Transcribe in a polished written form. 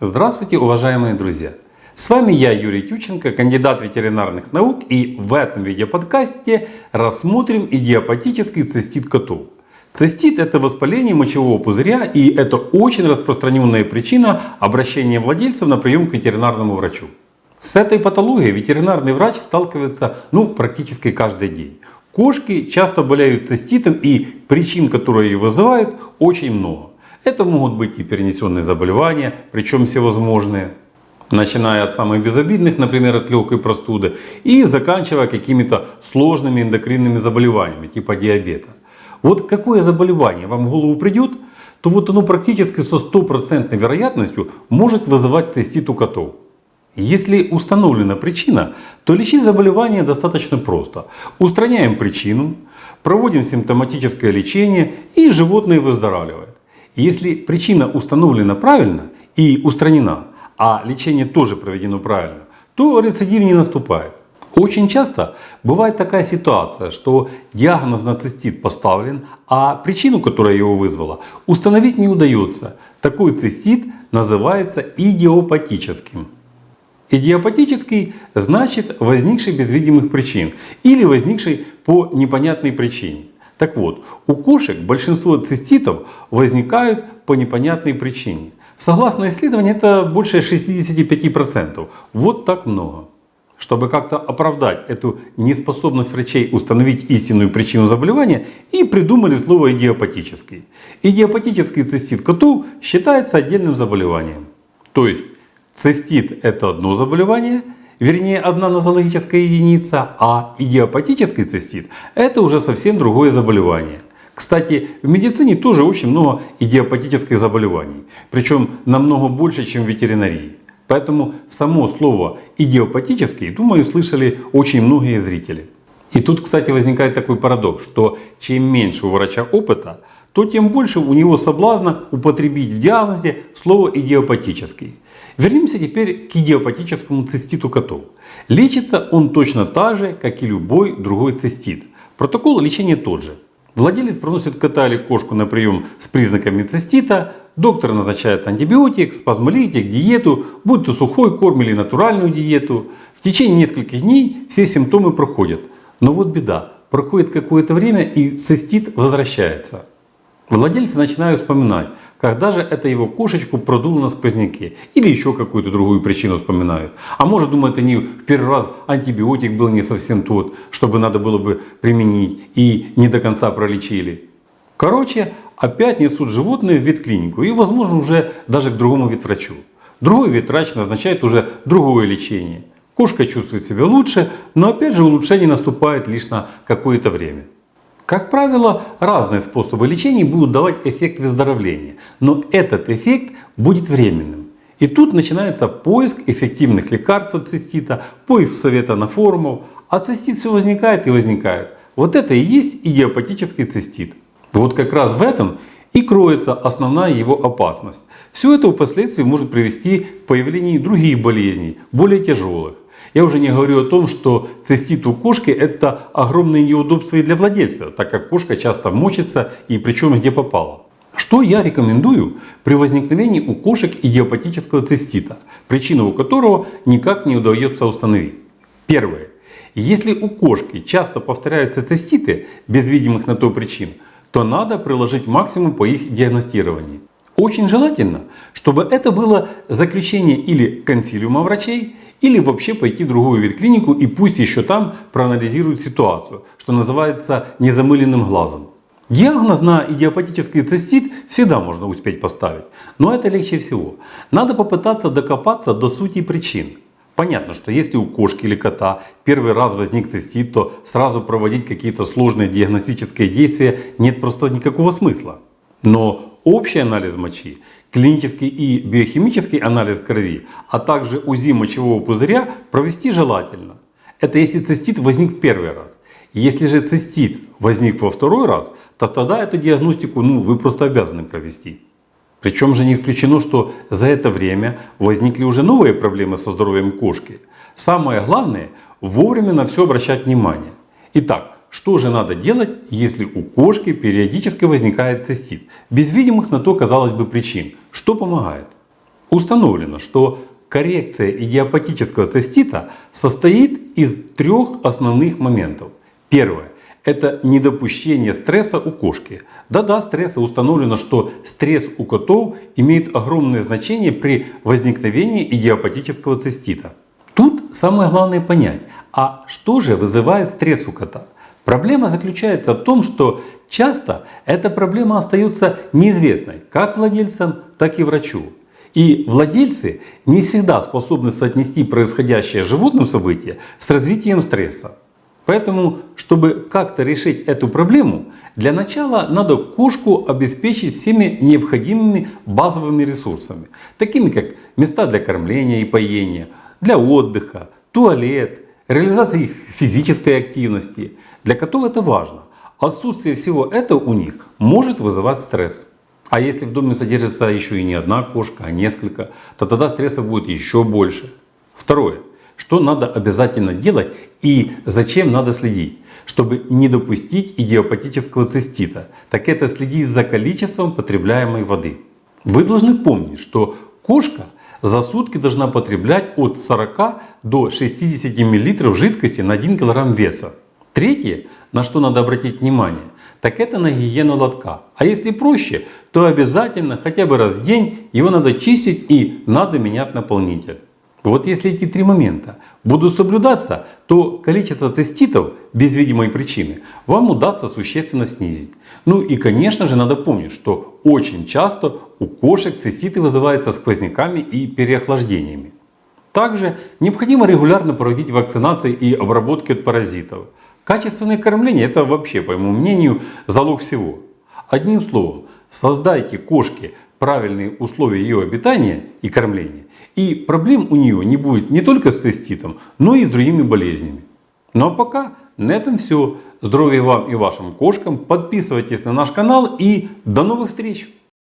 Здравствуйте, уважаемые друзья! С вами я, Юрий Тюченко, кандидат ветеринарных наук, и в этом видеоподкасте рассмотрим идиопатический цистит котов. Цистит – это воспаление мочевого пузыря, и это очень распространенная причина обращения владельцев на прием к ветеринарному врачу. С этой патологией ветеринарный врач сталкивается практически каждый день. Кошки часто болеют циститом, и причин, которые ее вызывают, очень много. Это могут быть и перенесенные заболевания, причем всевозможные, начиная от самых безобидных, например, от легкой простуды, и заканчивая какими-то сложными эндокринными заболеваниями, типа диабета. Вот какое заболевание вам в голову придет, то вот оно практически со 100% вероятностью может вызывать цистит у котов. Если установлена причина, то лечить заболевание достаточно просто. Устраняем причину, проводим симптоматическое лечение, и животное выздоравливает. Если причина установлена правильно и устранена, а лечение тоже проведено правильно, то рецидив не наступает. Очень часто бывает такая ситуация, что диагноз на цистит поставлен, а причину, которая его вызвала, установить не удается. Такой цистит называется идиопатическим. Идиопатический значит возникший без видимых причин или возникший по непонятной причине. Так вот, у кошек большинство циститов возникают по непонятной причине. Согласно исследованию, это больше 65%. Вот так много. Чтобы как-то оправдать эту неспособность врачей установить истинную причину заболевания, и придумали слово идиопатический. Идиопатический цистит котов считается отдельным заболеванием. То есть цистит — это одно заболевание, вернее одна нозологическая единица, а идиопатический цистит — это уже совсем другое заболевание. Кстати, в медицине тоже очень много идиопатических заболеваний, причем намного больше, чем в ветеринарии. Поэтому само слово идиопатический, думаю, слышали очень многие зрители. И тут, кстати, возникает такой парадокс, что чем меньше у врача опыта, то тем больше у него соблазна употребить в диагнозе слово идиопатический. Вернемся теперь к идиопатическому циститу котов. Лечится он точно так же, как и любой другой цистит. Протокол лечения тот же. Владелец проносит кота или кошку на прием с признаками цистита, доктор назначает антибиотик, спазмолитик, диету, будь то сухой корм или натуральную диету. В течение нескольких дней все симптомы проходят. Но вот беда, проходит какое-то время и цистит возвращается. Владельцы начинают вспоминать, когда же это его кошечку продуло на сквозняке, или еще какую-то другую причину вспоминают. А может, думают они, в первый раз антибиотик был не совсем тот, чтобы надо было бы применить, и не до конца пролечили. Короче, опять несут животное в ветклинику и, возможно, уже даже к другому ветврачу. Другой ветврач назначает уже другое лечение. Кошка чувствует себя лучше, но опять же улучшение наступает лишь на какое-то время. Как правило, разные способы лечения будут давать эффект выздоровления, но этот эффект будет временным. И тут начинается поиск эффективных лекарств от цистита, поиск совета на форумах, а цистит все возникает и возникает. Вот это и есть идиопатический цистит. Вот как раз в этом и кроется основная его опасность. Все это впоследствии может привести к появлению других болезней, более тяжелых. Я уже не говорю о том, что цистит у кошки — это огромные неудобства и для владельца, так как кошка часто мочится, и причем где попало. Что я рекомендую при возникновении у кошек идиопатического цистита, причину у которого никак не удается установить? Первое. Если у кошки часто повторяются циститы без видимых на то причин, то надо приложить максимум по их диагностированию. Очень желательно, чтобы это было заключение или консилиума врачей, или вообще пойти в другую ветклинику и пусть еще там проанализируют ситуацию, что называется незамыленным глазом. Диагноз на идиопатический цистит всегда можно успеть поставить, но это легче всего. Надо попытаться докопаться до сути причин. Понятно, что если у кошки или кота первый раз возник цистит, то сразу проводить какие-то сложные диагностические действия нет просто никакого смысла. Но общий анализ мочи, клинический и биохимический анализ крови, а также УЗИ мочевого пузыря провести желательно. Это если цистит возник в первый раз. Если же цистит возник во второй раз, то тогда эту диагностику вы просто обязаны провести. Причем же не исключено, что за это время возникли уже новые проблемы со здоровьем кошки. Самое главное — вовремя на все обращать внимание. Итак, что же надо делать, если у кошки периодически возникает цистит? Без видимых на то, казалось бы, причин. Что помогает? Установлено, что коррекция идиопатического цистита состоит из 3 основных моментов. Первое – это недопущение стресса у кошки. Да-да, стресса установлено, что стресс у котов имеет огромное значение при возникновении идиопатического цистита. Тут самое главное понять, а что же вызывает стресс у кота? Проблема заключается в том, что часто эта проблема остается неизвестной как владельцам, так и врачу. И владельцы не всегда способны соотнести происходящее с животным событие с развитием стресса. Поэтому, чтобы как-то решить эту проблему, для начала надо кошку обеспечить всеми необходимыми базовыми ресурсами, такими как места для кормления и поения, для отдыха, туалет, реализация их физической активности. Для котов это важно. Отсутствие всего этого у них может вызывать стресс. А если в доме содержится еще и не одна кошка, а несколько, то тогда стресса будет еще больше. Второе. Что надо обязательно делать и зачем надо следить, чтобы не допустить идиопатического цистита? Так это следить за количеством потребляемой воды. Вы должны помнить, что кошка за сутки должна потреблять от 40 до 60 мл жидкости на 1 кг веса. Третье, на что надо обратить внимание, так это на гигиену лотка. А если проще, то обязательно хотя бы раз в день его надо чистить и надо менять наполнитель. Вот если эти 3 момента будут соблюдаться, то количество циститов без видимой причины вам удастся существенно снизить. Ну и конечно же надо помнить, что очень часто у кошек циститы вызываются сквозняками и переохлаждениями. Также необходимо регулярно проводить вакцинации и обработки от паразитов. Качественное кормление – это вообще, по моему мнению, залог всего. Одним словом, создайте кошке правильные условия ее обитания и кормления, и проблем у нее не будет не только с циститом, но и с другими болезнями. Ну а пока на этом все. Здоровья вам и вашим кошкам. Подписывайтесь на наш канал и до новых встреч!